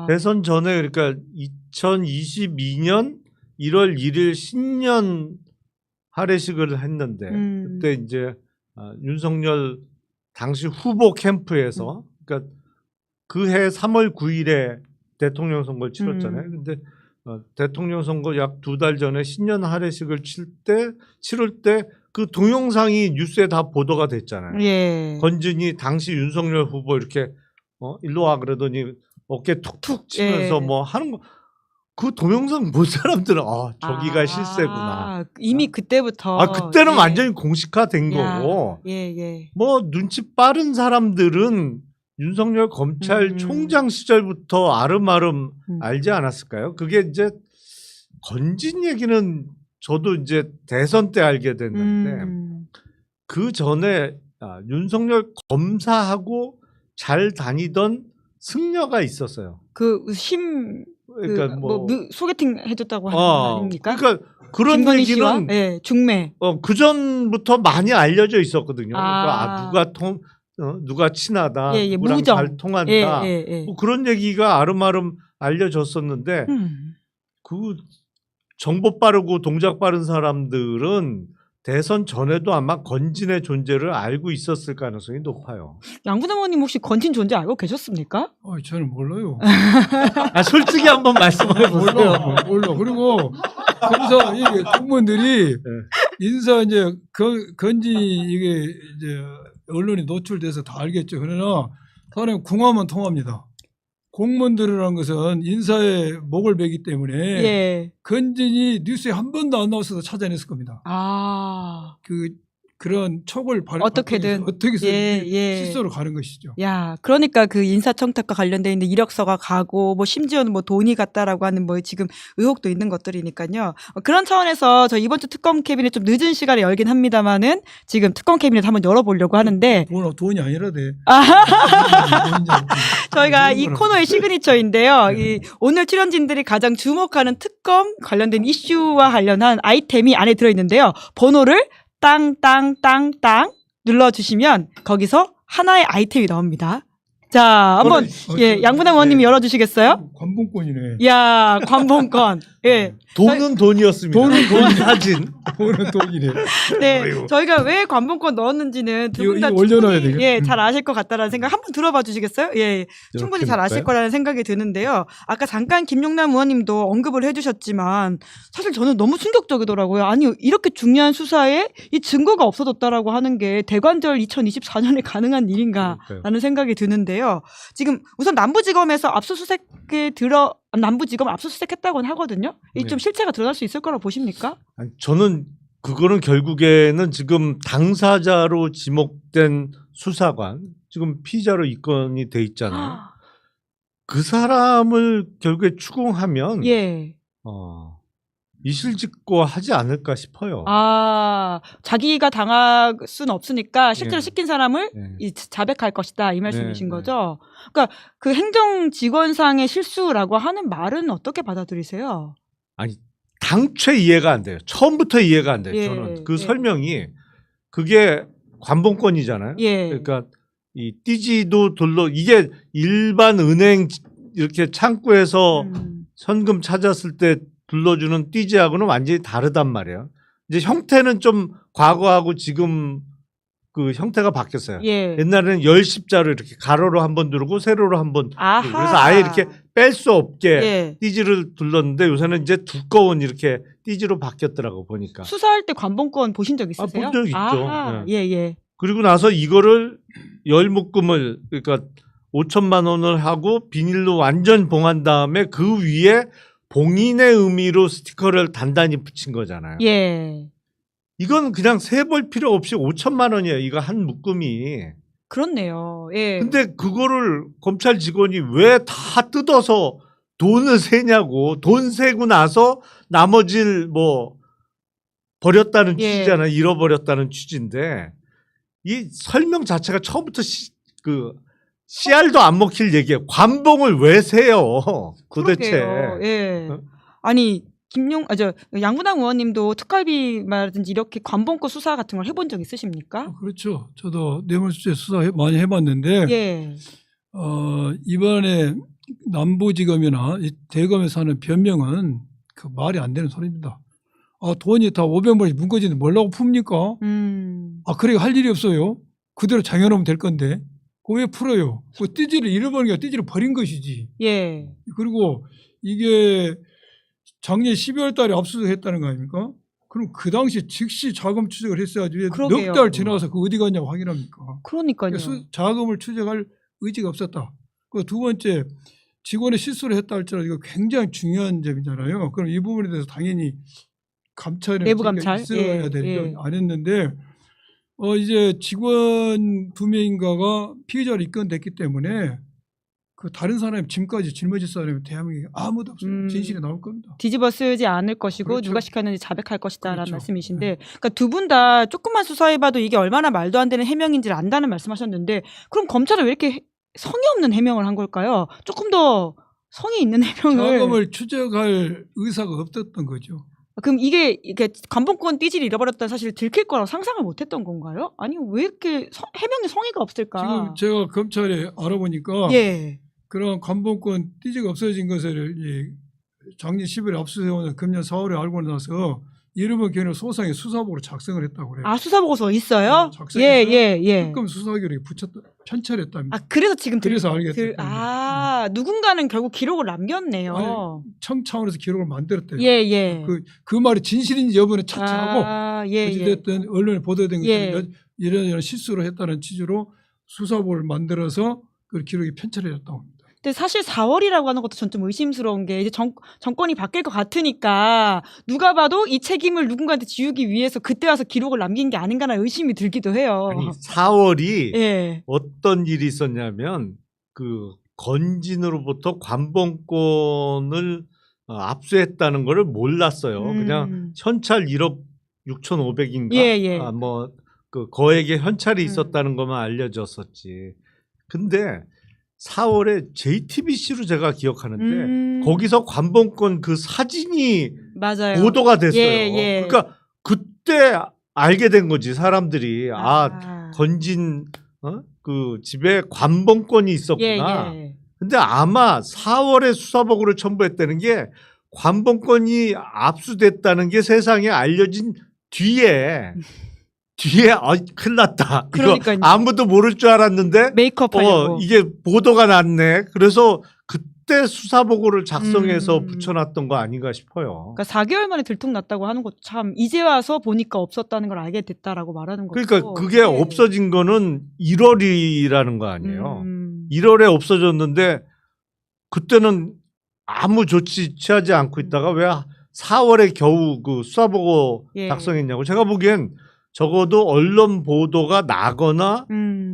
대선 전에 그러니까 2022년 1월 1일 신년 할애식을 했는데 그때 이제 윤석열 당시 후보 캠프에서 그러니까 그해 3월 9일에 대통령 선거를 치렀잖아요. 근데 대통령 선거 약 2달 전에 신년 할애식을 치를 때 그 동영상이 뉴스에 다 보도가 됐잖아요. 예. 건진이 당시 윤석열 후보 이렇게 일로 와 그러더니 어깨 툭툭 치면서 뭐 하는 거. 그 동영상 본 사람들은 저기가 실세구나. 이미 그때부터. 그때는 완전히 공식화된 거고. 뭐 눈치 빠른 사람들은 윤석열 검찰총장 시절부터 아름아름 알지 않았을까요? 그게 이제 건진 얘기는 저도 이제 대선 때 알게 됐는데 그 전에 윤석열 검사하고 잘 다니던 승려가 있었어요. 그러니까 소개팅 해줬다고 하는 거 아닙니까? 그러니까 그런 김건희 씨와? 얘기는 네, 중매. 그 전부터 많이 알려져 있었거든요. 그러니까 누가 친하다, 누구랑 무정. 잘 통한다, 뭐 그런 얘기가 아름아름 알려졌었는데 그 정보 빠르고 동작 빠른 사람들은 대선 전에도 아마 건진의 존재를 알고 있었을 가능성이 높아요. 양분 의원님 혹시 건진 존재 알고 계셨습니까? 저는 몰라요. 솔직히 한번 말씀해 보세요. 몰라. 그리고 그래서 이게 공무원들이 인사 이제 건진 이게 이제 언론에 노출돼서 다 알겠죠. 그러나 사람이 궁하면 통합니다. 공무원들이라는 것은 인사에 목을 베기 때문에 건진이 뉴스에 한 번도 안 나왔어도 찾아냈을 겁니다. 그런 촉을 어떻게든 실소로 가는 것이죠. 야, 그러니까 그 인사청탁과 관련돼 있는 이력서가 가고 뭐 심지어는 뭐 돈이 갔다라고 하는 뭐 지금 의혹도 있는 것들이니까요. 그런 차원에서 저 이번 주 특검 캐비넷 좀 늦은 시간에 열긴 합니다만은 지금 특검 캐비넷 한번 열어보려고 하는데 돈이 아니라 돼. 저희가 이 코너의 시그니처인데요. 이 오늘 출연진들이 가장 주목하는 특검 관련된 이슈와 관련한 아이템이 안에 들어있는데요. 번호를 땅땅땅땅 눌러주시면 거기서 하나의 아이템이 나옵니다. 자, 한번 양분당 의원님이 열어주시겠어요? 관봉권이네. 야, 관봉권. 돈은 돈이었습니다. 돈은 돈 사진. 돈은 돈이네. 네, 저희가 왜 관봉권 넣었는지는 두 분 다 충분히 잘 아실 것 같다라는 생각 한번 들어봐 주시겠어요? 충분히 잘 아실 거라는 생각이 드는데요. 아까 잠깐 김용남 의원님도 언급을 해주셨지만 사실 저는 너무 충격적이더라고요. 아니 이렇게 중요한 수사에 이 증거가 없어졌다라고 하는 게 대관절 2024년에 가능한 일인가라는 생각이 드는데요. 지금 우선 남부지검에서 남부지검 압수수색했다고는 하거든요. 이 좀 실체가 드러날 수 있을 거라고 보십니까? 아니, 저는 그거는 결국에는 지금 당사자로 지목된 수사관, 지금 피의자로 입건이 돼 있잖아요. 그 사람을 결국에 추궁하면 이실직고 하지 않을까 싶어요. 자기가 당할 수는 없으니까 실제로 시킨 사람을 자백할 것이다 이 말씀이신 거죠. 그러니까 그 행정직원상의 실수라고 하는 말은 어떻게 받아들이세요? 아니 당최 이해가 안 돼요. 처음부터 이해가 안 돼요. 저는 그 설명이 그게 관봉권이잖아요. 그러니까 이 띠지도 이게 일반 은행 이렇게 창구에서 현금 찾았을 때 둘러주는 띠지하고는 완전히 다르단 말이에요. 이제 형태는 좀 과거하고 지금 그 형태가 바뀌었어요. 옛날에는 10십자로 이렇게 가로로 한번 누르고 세로로 한번 그래서 아예 이렇게 뺄 수 없게 띠지를 둘렀는데 요새는 이제 두꺼운 이렇게 띠지로 바뀌었더라고 보니까. 수사할 때 관봉권 보신 적 있으세요? 본 적 있죠. 그리고 나서 이거를 열묶음을 그러니까 5천만 원을 하고 비닐로 완전 봉한 다음에 그 위에 봉인의 의미로 스티커를 단단히 붙인 거잖아요. 이건 그냥 세볼 필요 없이 5천만 원이에요. 이거 한 묶음이. 그렇네요. 근데 그거를 검찰 직원이 왜 다 뜯어서 돈을 세냐고. 돈 세고 나서 나머지를 뭐 버렸다는 취지잖아요. 잃어버렸다는 취지인데 이 설명 자체가 처음부터 씨알도 안 먹힐 얘기예요. 관봉을 왜 세요? 도대체. 아니 양분당 의원님도 특활비 말든지 이렇게 관봉권 수사 같은 걸 해본 적 있으십니까? 그렇죠. 저도 뇌물수재 수사 많이 해봤는데 이번에 남부지검이나 대검에서 하는 변명은 그 말이 안 되는 소리입니다. 돈이 다 500만 원이 문거지인데 뭐라고 풉니까? 그래 할 일이 없어요. 그대로 장해놓으면 될 건데 그거 왜 풀어요? 그 띠지를 잃어버리니까 띠지를 버린 것이지. 그리고 이게 작년 12월 달에 압수수색했다는 거 아닙니까? 그럼 그 당시 즉시 자금 추적을 했어야지 왜 넉 달 지나서 그 어디 갔냐고 확인합니까? 그러니까요. 자금을 추적할 의지가 없었다. 그 두 번째 직원의 실수를 했다 할지라도 이거 굉장히 중요한 점이잖아요. 그럼 이 부분에 대해서 당연히 감찰이 내부 감찰 있어야 되죠. 안 했는데 이제 직원 2명인가가 피의자로 입건됐기 때문에 그 다른 사람의 짐까지 짊어질 사람이 대한민국에 아무도 없어요. 진실이 나올 겁니다. 뒤집어 쓰지 않을 것이고 그렇죠. 누가 시켰는지 자백할 것이다라는 그렇죠. 말씀이신데, 그러니까 두 분 다 조금만 수사해봐도 이게 얼마나 말도 안 되는 해명인지를 안다는 말씀하셨는데, 그럼 검찰은 왜 이렇게 성의 없는 해명을 한 걸까요? 조금 더 성의 있는 해명을. 자금을 추적할 의사가 없었던 거죠. 그럼 이게 관본권 띠지를 잃어버렸다는 사실을 들킬 거라고 상상을 못했던 건가요? 아니 왜 이렇게 해명에 성의가 없을까? 지금 제가 검찰에 알아보니까 예. 그런 관본권 띠지가 없어진 것을 작년 10월에 압수수색을 금년 4월에 알고 나서 이름을 겨누 소상히 수사보고로 작성을 했다고 그래요. 아, 수사 보고서 있어요? 작성해서 예. 특검 수사기록에 편찬했답니다. 아, 그래서 지금 그래서 알겠다. 누군가는 결국 기록을 남겼네요. 아니, 청 차원에서 기록을 만들었대요. 예. 그 말이 진실인지 여부는 차치하고 예. 어찌됐든 언론에 보도된 예. 것처럼 이런 실수를 했다는 취지로 수사보를 만들어서 그 기록이 편찬해졌다고 합니다. 근데 사실 4월이라고 하는 것도 전 좀 의심스러운 게, 이제 정권이 바뀔 것 같으니까 누가 봐도 이 책임을 누군가한테 지우기 위해서 그때 와서 기록을 남긴 게 아닌가라는 의심이 들기도 해요. 아니 4월이 예. 어떤 일이 있었냐면 그 건진으로부터 관본권을 압수했다는 거를 몰랐어요. 그냥 현찰 1억 6,500인가 예. 뭐 그 거액의 현찰이 있었다는 것만 알려졌었지. 근데 4월에 JTBC로 제가 기억하는데 거기서 관본권 그 사진이 맞아요. 보도가 됐어요. 예. 그러니까 그때 알게 된 거지 사람들이. 건진 그 집에 관본권이 있었구나. 예. 근데 아마 4월에 수사보고를 첨부했다는 게 관본권이 압수됐다는 게 세상에 알려진 뒤에 큰일 났다. 그러니까요. 이거 아무도 모를 줄 알았는데 메이크업 하려고. 이게 보도가 났네. 그래서 그때 수사보고를 작성해서 붙여놨던 거 아닌가 싶어요. 그러니까 4개월 만에 들통났다고 하는 것도 참 이제 와서 보니까 없었다는 걸 알게 됐다라고 말하는 것도. 그러니까 그게 예. 없어진 거는 1월이라는 거 아니에요. 1월에 없어졌는데 그때는 아무 조치 취하지 않고 있다가 왜 4월에 겨우 그 수사보고 예. 작성했냐고. 제가 보기엔 적어도 언론 보도가 나거나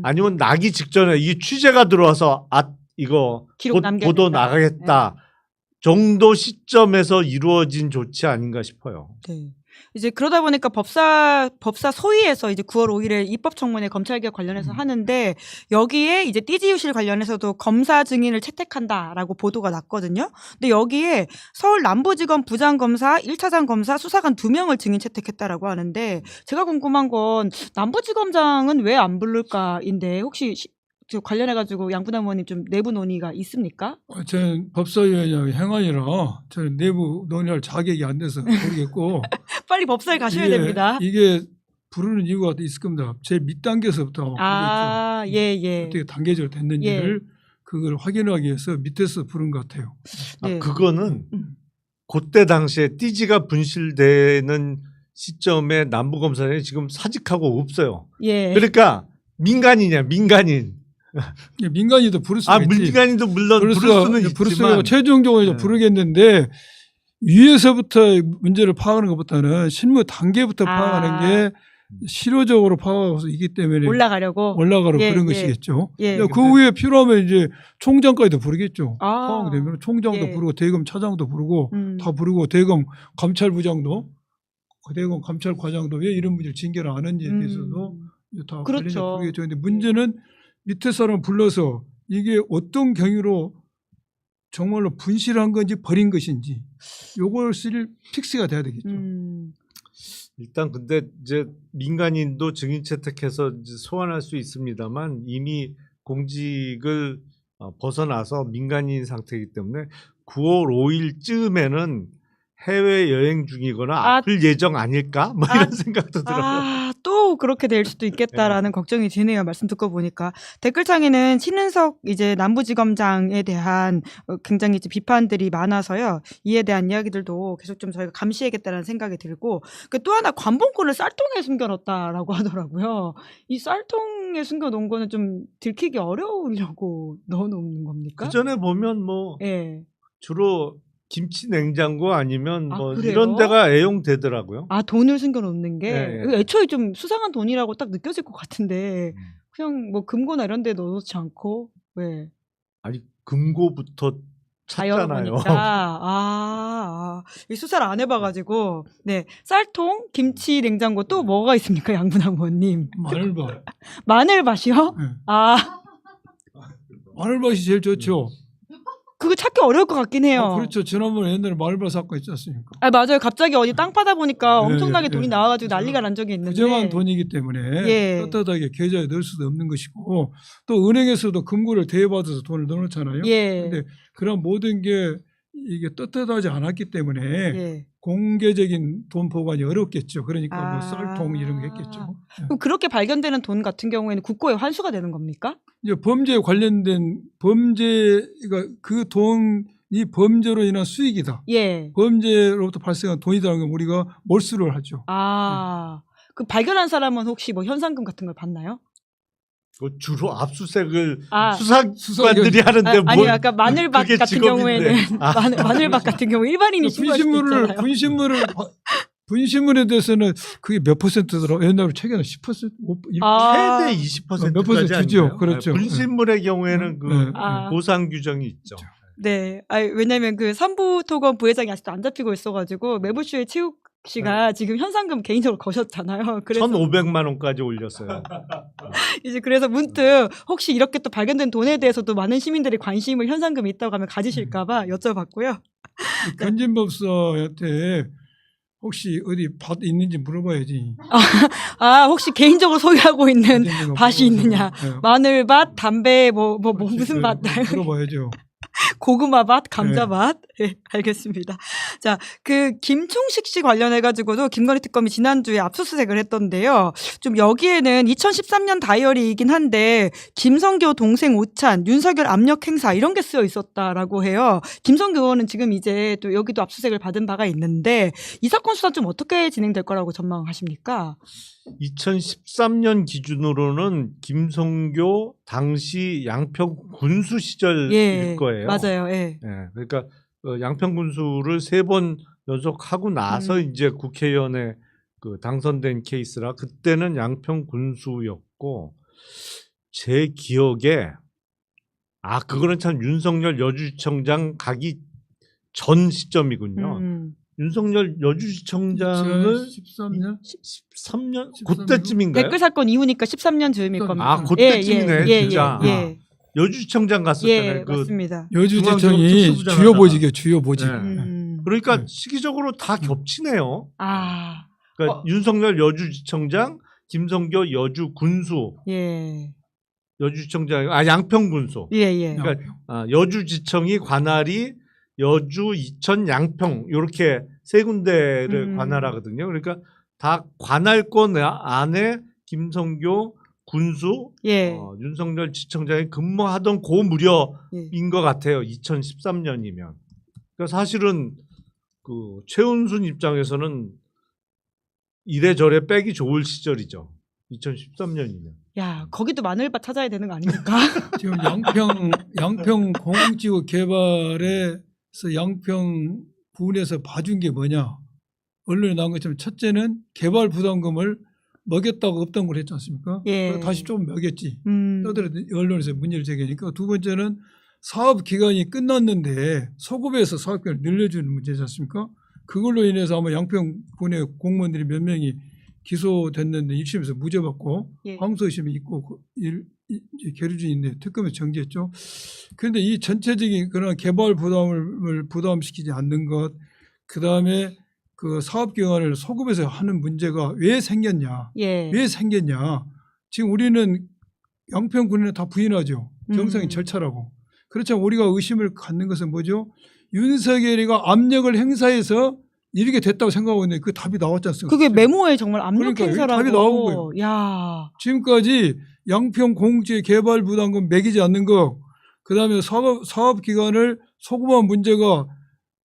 아니면 나기 직전에 이 취재가 들어와서 이거 기록 남겨야 보도 된다. 나가겠다 정도 시점에서 이루어진 조치 아닌가 싶어요. 네. 이제 그러다 보니까 법사 소위에서 이제 9월 5일에 입법청문회 검찰개혁 관련해서 하는데, 여기에 이제 띠지유실 관련해서도 검사 증인을 채택한다라고 보도가 났거든요. 근데 여기에 서울 남부지검 부장검사, 1차장 검사, 수사관 2명을 증인 채택했다라고 하는데, 제가 궁금한 건 남부지검장은 왜 안 부를까인데, 혹시 관련해가지고 양분남 의원님 좀 내부 논의가 있습니까? 저는 법사위원장 행안이라 저는 내부 논의할 자격이 안 돼서 모르겠고 빨리 법사에 가셔야 됩니다. 이게 부르는 이유가 있을 겁니다. 제일 밑단계에서부터 예. 어떻게 단계적으로 됐는지를 그걸 확인하기 위해서 밑에서 부른 것 같아요. 네. 그거는 그때 당시에 띠지가 분실되는 시점에 남부검사장이 지금 사직하고 없어요. 예. 그러니까 민간인. 민간인도 부를 수가 있지. 민간인도 물론 부를 수는 있지만 최종적으로 부르겠는데 위에서부터 문제를 파악하는 것보다는 실무 단계부터 파악하는 게 실효적으로 파악해서 이기 때문에 올라가려고 그런 것이겠죠. 그 후에 필요하면 이제 총장까지도 부르겠죠. 파악되면 총장도 부르고 대검 차장도 부르고 다 부르고 대검 감찰부장도 대검 감찰과장도 왜 이런 문제를 징계를 안 하는지에 대해서도 다 그렇죠. 부르겠죠. 그런데 문제는 밑에 사람 불러서 이게 어떤 경위로 정말로 분실한 건지 버린 것인지 요것을 픽스가 돼야 되겠죠. 일단 근데 이제 민간인도 증인 채택해서 이제 소환할 수 있습니다만 이미 공직을 벗어나서 민간인 상태이기 때문에 9월 5일쯤에는 해외 여행 중이거나 아플 예정 아닐까? 뭐 이런 생각도 들어요. 또 그렇게 될 수도 있겠다라는 걱정이 드네요. 말씀 듣고 보니까. 댓글창에는 신은석 이제 남부지검장에 대한 굉장히 이제 비판들이 많아서요. 이에 대한 이야기들도 계속 좀 저희가 감시해야겠다라는 생각이 들고, 또 하나 관본권을 쌀통에 숨겨놓았다라고 하더라고요. 이 쌀통에 숨겨놓은 거는 좀 들키기 어려우려고 넣어놓는 겁니까? 그 전에 보면 뭐 주로 김치 냉장고 아니면 뭐 이런 데가 애용되더라고요. 돈을 숨겨놓는 게 애초에 좀 수상한 돈이라고 딱 느껴질 것 같은데 그냥 뭐 금고나 이런 데 넣어놓지 않고 왜? 아니 금고부터 다 찾잖아요. 열어보니까 이 수사를 안 해봐가지고 네 쌀통, 김치, 냉장고 또 뭐가 있습니까, 양분학 의원님? 마늘밭. 마늘밭이요? 네. 아 마늘밭이 제일 좋죠. 그거 찾기 어려울 것 같긴 해요. 그렇죠. 지난번에 옛날에 마늘밭 사건 있지 않습니까? 아 맞아요. 갑자기 어디 땅 파다 보니까 네, 엄청나게 네, 돈이 네. 나와가지고 난리가 난 적이 있는데. 부정한 돈이기 때문에 예. 떳떳하게 계좌에 넣을 수도 없는 것이고 또 은행에서도 금고를 대여받아서 돈을 넣어놓잖아요. 예. 그런데 그런 모든 게 이게 떳떳하지 않았기 때문에 예. 공개적인 돈 보관이 어렵겠죠. 그러니까 아. 뭐 쌀통 이런 거 했겠죠. 그럼 그렇게 발견되는 돈 같은 경우에는 국고에 환수가 되는 겁니까? 이제 범죄에 관련된 범죄가 그 돈이 범죄로 인한 수익이다. 예. 범죄로부터 발생한 돈이라는 건 우리가 몰수를 하죠. 아, 그 발견한 사람은 혹시 뭐 현상금 같은 걸 받나요? 그 주로 압수색을 아. 수사관들이 하는데 아니 뭘 아까 마늘밭 그게 같은 직업인데. 경우에는 아. 마늘밭 같은 경우 일반인이 신고할 수도 있잖아요. 분신물에 대해서는 그게 몇 퍼센트더라? 옛날에 최근에 10%, 5%, 아. 최대 몇 20%까지 퍼센트죠. 아닌가요? 그렇죠. 분신물의 경우에는 그 네. 아. 보상 규정이 있죠. 네, 아니, 왜냐면 그 삼부토건 부회장이 아직도 안 잡히고 있어가지고 매부쇼의 최욱 씨가 지금 현상금 개인적으로 거셨잖아요. 그래서 1,500만 원까지 올렸어요. 이제 그래서 문득 혹시 이렇게 또 발견된 돈에 대해서도 많은 시민들이 관심을 현상금이 있다고 하면 가지실까봐 여쭤봤고요. 건진법사한테 혹시 어디 밭 있는지 물어봐야지. 아 혹시 개인적으로 소유하고 있는 밭이 있느냐? 네. 마늘밭, 담배, 뭐 무슨 밭? 물어봐야죠. 고구마밭, 감자밭. 네, 알겠습니다. 자, 그 김충식 씨 관련해가지고도 김건희 특검이 지난주에 압수수색을 했던데요. 좀 여기에는 2013년 다이어리이긴 한데 김성교 동생 오찬, 윤석열 압력 행사 이런 게 쓰여 있었다라고 해요. 김성교 의원은 지금 이제 또 여기도 압수수색을 받은 바가 있는데 이 사건 수사 좀 어떻게 진행될 거라고 전망하십니까? 2013년 기준으로는 김성교 당시 양평 군수 시절일 거예요. 맞아요. 예. 예, 그러니까 양평 군수를 3번 연속하고 나서 이제 국회의원에 그 당선된 케이스라 그때는 양평 군수였고 제 기억에 그거는 참 윤석열 여주지청장 가기 전 시점이군요. 윤석열 여주지청장을 13년? 13년 13년? 그때쯤인가요? 댓글 사건 이후니까 13년 즈음일 겁니다. 그때쯤이네 진짜. 예. 여주지청장 갔었잖아요. 예, 맞습니다. 여주지청이 중앙지검 주요 보직이에요. 주요 보직. 네. 그러니까 네. 시기적으로 다 겹치네요. 아, 그러니까 윤석열 여주지청장, 김성교 여주군수, 예, 여주지청장, 양평 군수. 예. 그러니까 여주지청이 관할이 여주, 이천, 양평 이렇게 3군데를 관할하거든요. 그러니까 다 관할권 안에 김성교 군수, 예. 윤석열 지청장이 근무하던 그 무렵인 것 같아요. 2013년이면. 그러니까 사실은 그 최은순 입장에서는 이래저래 빼기 좋을 시절이죠. 2013년이면. 야, 거기도 마늘밭 찾아야 되는 거 아닙니까? 지금 양평 공공지구 개발에서 양평 군에서 봐준 게 뭐냐? 언론에 나온 것처럼 첫째는 개발 부담금을 먹였다고 없던 걸 했지 않습니까? 예. 다시 좀 먹였지. 떠들었더니 언론에서 문제를 제기하니까 두 번째는 사업 기간이 끝났는데 소급해서 사업 기간을 늘려주는 문제지 않습니까? 그걸로 인해서 아마 양평군의 공무원들이 몇 명이 기소됐는데 1심에서 무죄 받고 예. 항소심이 있고 계류 중인데 특검에서 정지했죠. 그런데 이 전체적인 그런 개발 부담을 부담시키지 않는 것, 그 다음에 그 사업 기간을 소급해서 하는 문제가 왜 생겼냐? 예. 왜 생겼냐? 지금 우리는 양평군에는 다 부인하죠. 정상인 절차라고. 그렇지만 우리가 의심을 갖는 것은 뭐죠? 윤석열이가 압력을 행사해서 이렇게 됐다고 생각하고 있는데 그 답이 나왔지 않습니까? 그게 메모에 정말 압력 그러니까 행사라고. 답이 나온 거예요. 야. 지금까지 양평 공지의 개발 부담금 매기지 않는 거, 그다음에 사업 기간을 소급한 문제가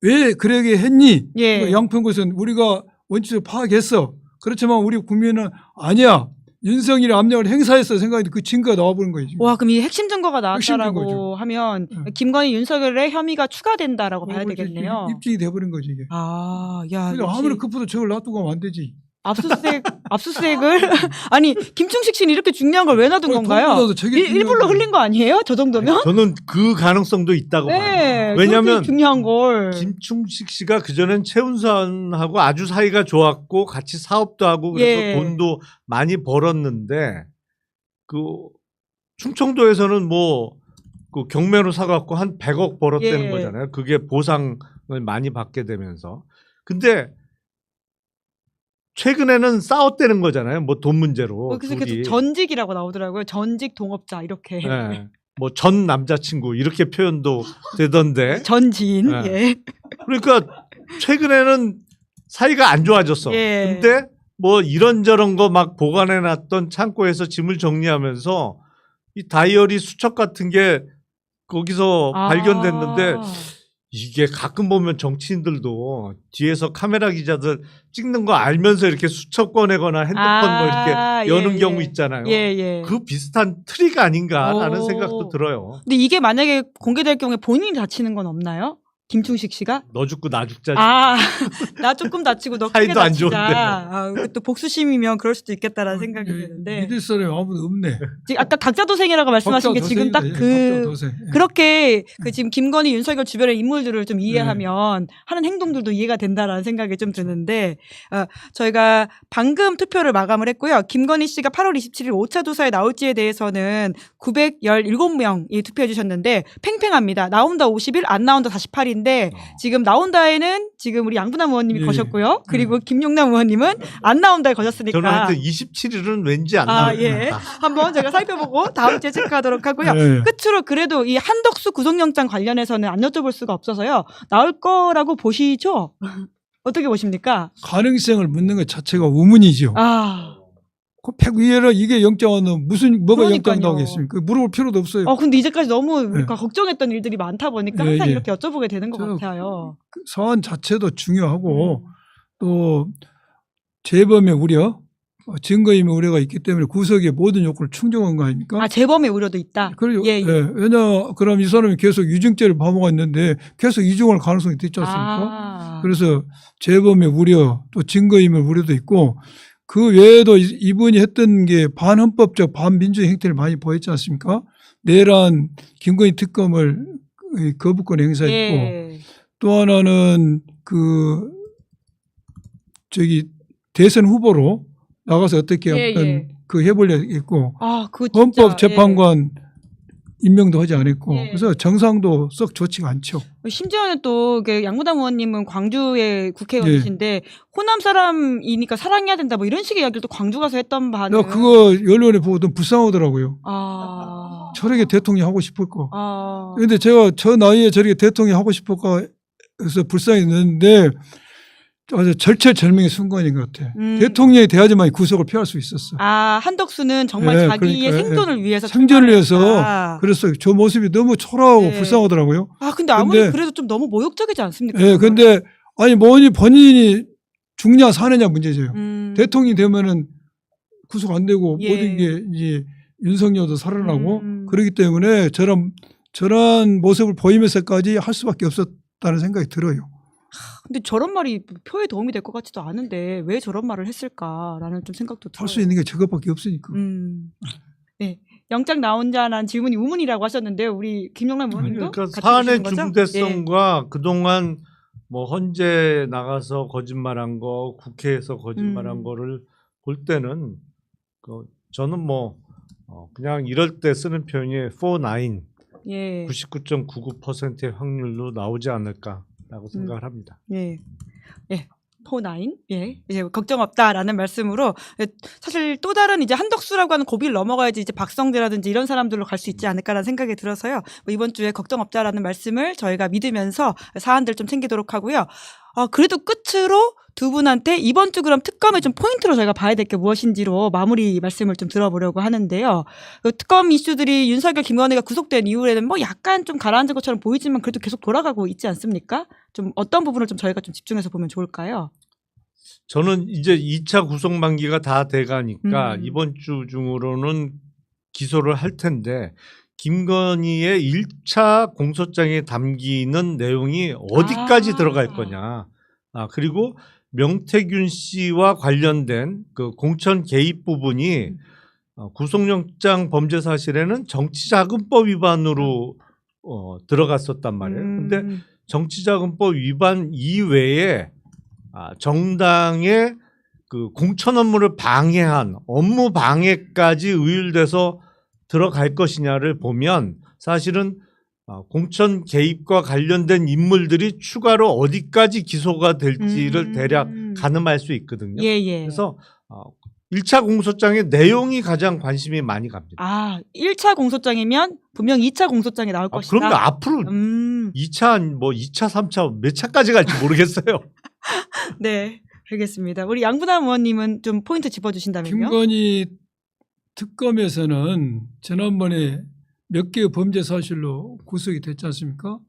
왜 그러게 했니? 예. 양평군에서는 우리가 원칙을 파악했어. 그렇지만 우리 국민은 아니야. 윤석열이 압력을 행사했어 생각했는데 그 증거가 나와버린 거예요. 지금. 와, 그럼 이 핵심 증거가 핵심 나왔다라고 증거죠. 하면 네. 김건희 윤석열의 혐의가 추가된다라고 봐야 되겠네요. 입증이 돼버린 거지 이게. 아, 야. 근데 역시. 아무리 급해도 저걸 놔두고 가면 안 되지. 압수수색을 아니 김충식 씨는 이렇게 중요한 걸 왜 놔둔 건가요? 일부러 흘린 거 아니에요? 저 정도면? 저는 그 가능성도 있다고 봐요. 네, 왜냐하면 중요한 걸. 김충식 씨가 그전엔 최은선하고 아주 사이가 좋았고 같이 사업도 하고 그래서 예. 돈도 많이 벌었는데 그 충청도에서는 뭐 그 경매로 사갖고 한 100억 벌었다는 예. 거잖아요. 그게 보상을 많이 받게 되면서. 근데 최근에는 싸웠다는 거잖아요. 뭐 돈 문제로. 그래서 둘이. 계속 전직이라고 나오더라고요. 전직 동업자 이렇게. 예. 뭐 전 남자친구 이렇게 표현도 되던데. 전지인. 네. 예. 그러니까 최근에는 사이가 안 좋아졌어. 예. 근데 뭐 이런저런 거 막 보관해놨던 창고에서 짐을 정리하면서 이 다이어리 수첩 같은 게 거기서 발견됐는데 이게 가끔 보면 정치인들도 뒤에서 카메라 기자들 찍는 거 알면서 이렇게 수첩 꺼내거나 핸드폰 뭐 이렇게 여는 예, 경우 예. 있잖아요. 예. 그 비슷한 트릭 아닌가라는 오. 생각도 들어요. 근데 이게 만약에 공개될 경우에 본인이 다치는 건 없나요? 김충식 씨가? 너 죽고 나 죽자. 나 조금 다치고 너 크게 사이도 안 다치자. 좋은데. 또 복수심이면 그럴 수도 있겠다라는 생각이 드는데. 믿을 사람이 아무도 없네. 지금 아까 각자도생이라고 말씀하신 게 지금 딱 각자도생. 그렇게 그 지금 김건희, 윤석열 주변의 인물들을 좀 이해하면 하는 행동들도 이해가 된다라는 생각이 좀 드는데 저희가 방금 투표를 마감을 했고요. 김건희 씨가 8월 27일 5차 조사에 나올지에 대해서는 917명이 투표해 주셨는데 팽팽합니다. 나온다 50일, 안 나온다 48인데 지금 나온다에는 지금 우리 양분남 의원님이 예. 거셨고요. 그리고 김용남 의원님은 안 나온다에 거셨으니까. 저는 하여튼 27일은 왠지 안 나올 것 예. 같다. 한번 제가 살펴보고 다음 주에 체크하도록 하고요. 예. 끝으로 그래도 이 한덕수 구속영장 관련해서는 안 여쭤볼 수가 없어서요. 나올 거라고 보시죠? 어떻게 보십니까? 가능성을 묻는 것 자체가 우문이죠. 그 팩위에라 이게 영장은 뭐가 그러니까요. 영장 나오겠습니까? 물어볼 필요도 없어요. 근데 이제까지 너무 우리가 네. 걱정했던 일들이 많다 보니까 예, 항상 예. 이렇게 여쭤보게 되는 것 저 같아요. 그 사안 자체도 중요하고 또 재범의 우려, 증거인멸 우려가 있기 때문에 구속의 모든 요건을 충족한 거 아닙니까? 재범의 우려도 있다. 그리고 예. 왜냐 그럼 이 사람이 계속 유증죄를 범하고 있는데 계속 이중할 가능성이 있지 않습니까? 그래서 재범의 우려 또 증거인멸 우려도 있고 그 외에도 이분이 했던 게 반헌법적 반민주적 행태를 많이 보였지 않습니까? 내란 김건희 특검을 거부권 행사했고 예. 또 하나는 대선 후보로 나가서 어떻게 예. 그 해보려 했고 그거 진짜, 헌법재판관 임명도 하지 않았고 예. 그래서 정상도 썩 좋지가 않죠. 심지어는 또 양무당 의원님은 광주의 국회의원이신데 호남 사람이니까 사랑해야 된다 뭐 이런 식의 이야기를 또 광주 가서 했던 바는 나 그거 언론에 보고 불쌍하더라고요. 저렇게 대통령 하고 싶을 거. 그런데 제가 저 나이에 저렇게 대통령 하고 싶을까 해서 불쌍했는데 아주 절체절명의 순간인 것 같아. 대통령이 돼야지만 구속을 피할 수 있었어. 한덕수는 정말 자기의 생존을 위해서 생존을 위해서 그래서 저 모습이 너무 초라하고 불쌍하더라고요. 근데 아무리 그래도 좀 너무 모욕적이지 않습니까? 예, 근데 아니 본인이 죽냐 사느냐 문제죠. 대통령이 되면은 구속 안 되고 모든 게 이제 윤석열도 살아나고 그렇기 때문에 저런 모습을 보이면서까지 할 수밖에 없었다는 생각이 들어요. 근데 저런 말이 표에 도움이 될 것 같지도 않은데 왜 저런 말을 했을까라는 좀 생각도 들어요. 할 수 있는 게 저것밖에 없으니까. 네. 영장 나온 자란 질문이 우문이라고 하셨는데요. 우리 김용남 의원님도 그러니까 사안의 중대성과 그동안 뭐 헌재 나가서 거짓말한 거, 국회에서 거짓말한 거를 볼 때는 저는 뭐 그냥 이럴 때 쓰는 표현이 49, 99.99%의 확률로 나오지 않을까라고 생각을 합니다. 포나인, 이제 걱정 없다라는 말씀으로 사실 또 다른 이제 한덕수라고 하는 고비를 넘어가야지 이제 박성재라든지 이런 사람들로 갈 수 있지 않을까라는 생각이 들어서요. 이번 주에 걱정 없다라는 말씀을 저희가 믿으면서 사안들 좀 챙기도록 하고요. 그래도 끝으로 두 분한테 이번 주 그럼 특검의 좀 포인트로 저희가 봐야 될 게 무엇인지로 마무리 말씀을 좀 들어보려고 하는데요. 특검 이슈들이 윤석열, 김건희가 구속된 이후에는 뭐 약간 좀 가라앉은 것처럼 보이지만 그래도 계속 돌아가고 있지 않습니까? 좀 어떤 부분을 좀 저희가 좀 집중해서 보면 좋을까요? 저는 이제 2차 구속 만기가 다 돼가니까 이번 주 중으로는 기소를 할 텐데 김건희의 1차 공소장에 담기는 내용이 어디까지 들어갈 거냐. 그리고 명태균 씨와 관련된 그 공천 개입 부분이 구속영장 범죄 사실에는 정치자금법 위반으로 들어갔었단 말이에요. 근데 정치자금법 위반 이외에 정당의 그 공천 업무를 방해한 업무 방해까지 의율돼서 들어갈 것이냐를 보면 사실은 공천 개입과 관련된 인물들이 추가로 어디까지 기소가 될지를 대략 가늠할 수 있거든요. 예, 예. 그래서 1차 공소장의 내용이 가장 관심이 많이 갑니다. 1차 공소장이면 분명 2차 공소장이 나올 것이다. 그러면 앞으로 2차, 2차, 3차 몇 차까지 갈지 모르겠어요. 네, 알겠습니다. 우리 양분남 의원님은 좀 포인트 짚어주신다면요. 김건희 특검에서는 지난번에 몇 개의 범죄 사실로 구속이 됐지 않습니까?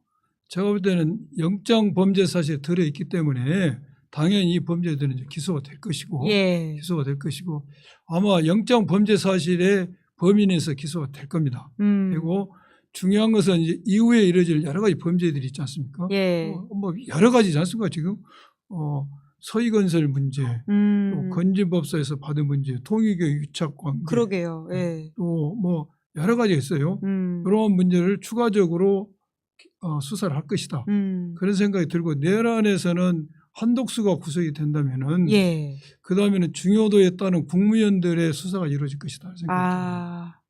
제가 볼 때는 영장 범죄 사실이 들어있기 때문에 당연히 이 범죄들은 이제 기소가 될 것이고, 예. 기소가 될 것이고, 아마 영장 범죄 사실의 범인에서 기소가 될 겁니다. 그리고 중요한 것은 이제 이후에 이루어질 여러 가지 범죄들이 있지 않습니까? 예. 뭐 여러 가지지 않습니까? 지금 서희건설 문제, 또 건진법사에서 받은 문제, 통일교육 유착 관계, 그러게요. 예. 또 뭐 여러 가지 있어요. 그런 문제를 추가적으로 수사를 할 것이다. 그런 생각이 들고 내란에서는 한독수가 구속이 된다면은 예. 그 다음에는 중요도에 따른 국무위원들의 수사가 이루어질 것이다 생각합니다.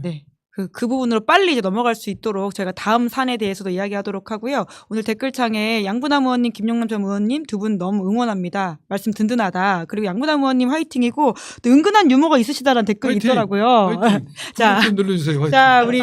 네. 그 부분으로 빨리 이제 넘어갈 수 있도록 저희가 다음 사안에 대해서도 이야기하도록 하고요. 오늘 댓글창에 양분남 의원님, 김용남 전 의원님 두 분 너무 응원합니다. 말씀 든든하다. 그리고 양분남 의원님 화이팅이고 또 은근한 유머가 있으시다라는 댓글이 화이팅! 있더라고요. 화이팅! 자, 좀 눌러주세요. 화이팅! 자, 우리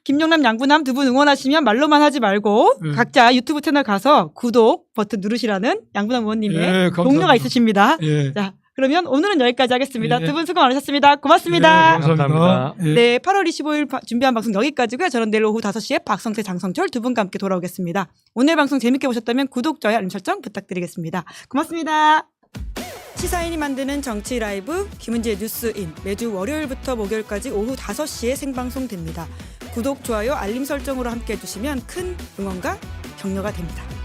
김용남, 양분남 두 분 응원하시면 말로만 하지 말고 각자 유튜브 채널 가서 구독 버튼 누르시라는 양분남 의원님의 감사합니다. 동료가 있으십니다. 예. 자, 그러면 오늘은 여기까지 하겠습니다. 예. 두 분 수고 많으셨습니다. 고맙습니다. 예, 감사합니다. 예. 네, 8월 25일 준비한 방송 여기까지고요. 저는 내일 오후 5시에 박성태, 장성철 두 분과 함께 돌아오겠습니다. 오늘 방송 재밌게 보셨다면 구독, 좋아요, 알림 설정 부탁드리겠습니다. 고맙습니다. 시사인이 만드는 정치 라이브 김은지의 뉴스인 매주 월요일부터 목요일까지 오후 5시에 생방송됩니다. 구독, 좋아요, 알림 설정으로 함께 해주시면 큰 응원과 격려가 됩니다.